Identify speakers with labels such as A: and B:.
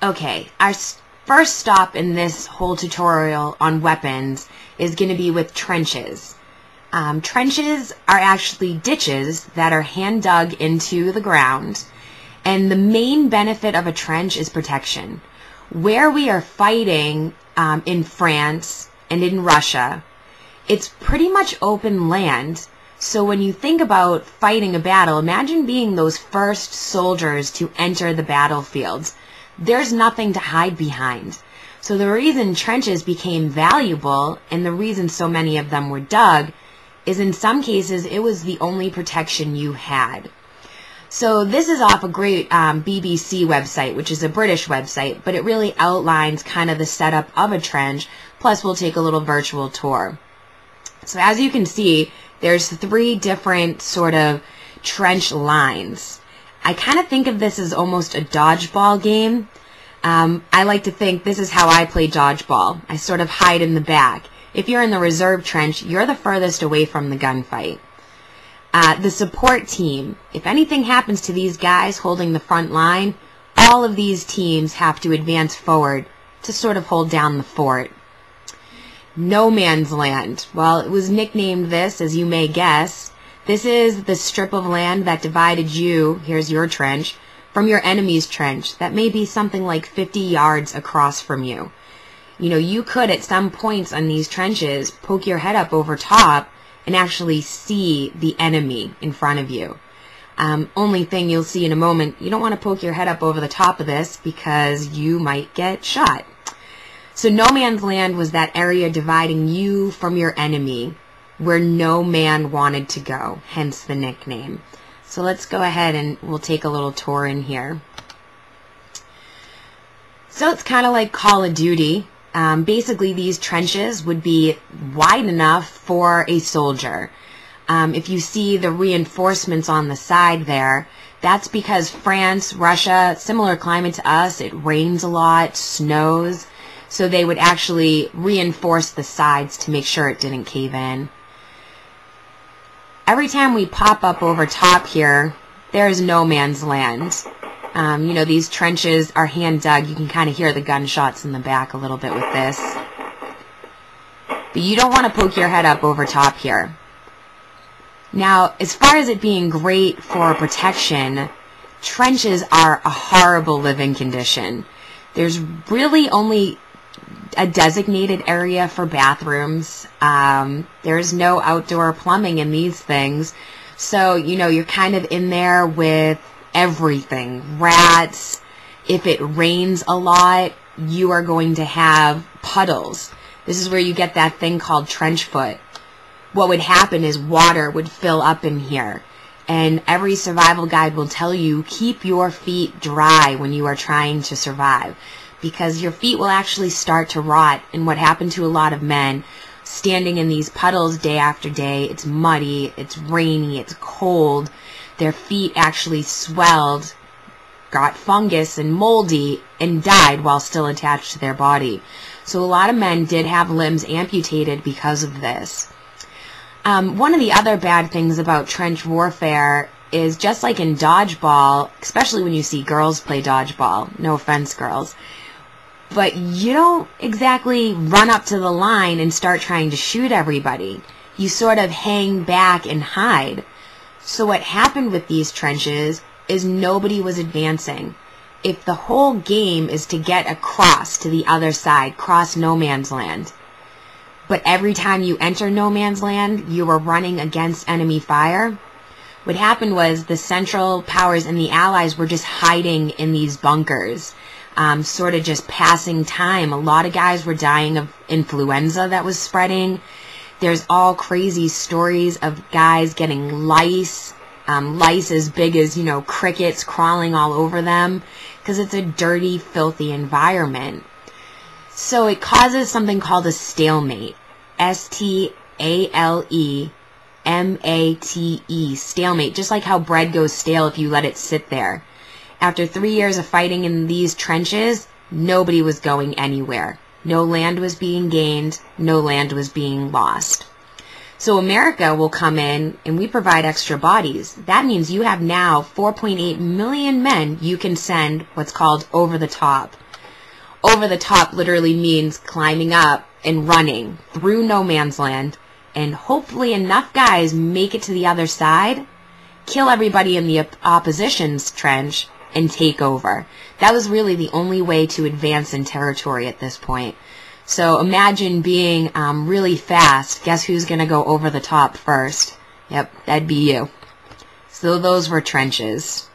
A: Okay, our first stop in this whole tutorial on weapons is going to be with trenches. Trenches are actually ditches that are hand dug into the ground, and the main benefit of a trench is protection. Where we are fighting in France and in Russia, it's pretty much open land. So when you think about fighting a battle, imagine being those first soldiers to enter the battlefields. There's nothing to hide behind. So the reason trenches became valuable and the reason so many of them were dug is in some cases it was the only protection you had. So this is off a great BBC website, which is a British website, but it really outlines kind of the setup of a trench, plus we'll take a little virtual tour. So as you can see, there's 3 different sort of trench lines. I kind of think of this as almost a dodgeball game. I like to think this is how I play dodgeball. I sort of hide in the back. If you're in the reserve trench, you're the furthest away from the gunfight. The support team, if anything happens to these guys holding the front line, all of these teams have to advance forward to sort of hold down the fort. No man's land. Well, it was nicknamed this, as you may guess. This is the strip of land that divided you, here's your trench, from your enemy's trench. That may be something like 50 yards across from you. You know, you could at some points on these trenches poke your head up over top and actually see the enemy in front of you. Only thing you'll see in a moment, you don't want to poke your head up over the top of this because you might get shot. So no man's land was that area dividing you from your enemy where no man wanted to go, hence the nickname. So let's go ahead and we'll take a little tour in here. So it's kind of like Call of Duty. Basically these trenches would be wide enough for a soldier. If you see the reinforcements on the side there, that's because France, Russia, similar climate to us, it rains a lot, snows, so they would actually reinforce the sides to make sure it didn't cave in. Every time we pop up over top here, there's no man's land. You know, these trenches are hand dug. You can kind of hear the gunshots in the back a little bit with this. But you don't want to poke your head up over top here. Now, as far as it being great for protection, trenches are a horrible living condition. There's really only a designated area for bathrooms. There's no outdoor plumbing in these things. So, you know, you're kind of in there with everything. Rats. If it rains a lot, you are going to have puddles. This is where you get that thing called trench foot. What would happen is water would fill up in here. And every survival guide will tell you, keep your feet dry when you are trying to survive, because your feet will actually start to rot. And what happened to a lot of men, standing in these puddles day after day, it's muddy, it's rainy, it's cold, their feet actually swelled, got fungus and moldy, and died while still attached to their body. So a lot of men did have limbs amputated because of this. One of the other bad things about trench warfare is, just like in dodgeball, especially when you see girls play dodgeball, no offense girls, but you don't exactly run up to the line and start trying to shoot everybody. You sort of hang back and hide. So what happened with these trenches is nobody was advancing. If the whole game is to get across to the other side, cross no man's land, but every time you enter no man's land, you were running against enemy fire, what happened was the Central Powers and the Allies were just hiding in these bunkers, sort of just passing time. A lot of guys were dying of influenza that was spreading. There's all crazy stories of guys getting lice, lice as big as, you know, crickets crawling all over them, because it's a dirty, filthy environment. So it causes something called a stalemate. S-T-A-L-E-M-A-T-E, stalemate, just like how bread goes stale if you let it sit there. After 3 years of fighting in these trenches, nobody was going anywhere. No land was being gained, no land was being lost. So America will come in and we provide extra bodies. That means you have now 4.8 million men you can send what's called over the top. Over the top literally means climbing up and running through no man's land, and hopefully enough guys make it to the other side, kill everybody in the opposition's trench, and take over. That was really the only way to advance in territory at this point. So imagine being really fast. Guess who's going to go over the top first? Yep, that'd be you. So those were trenches.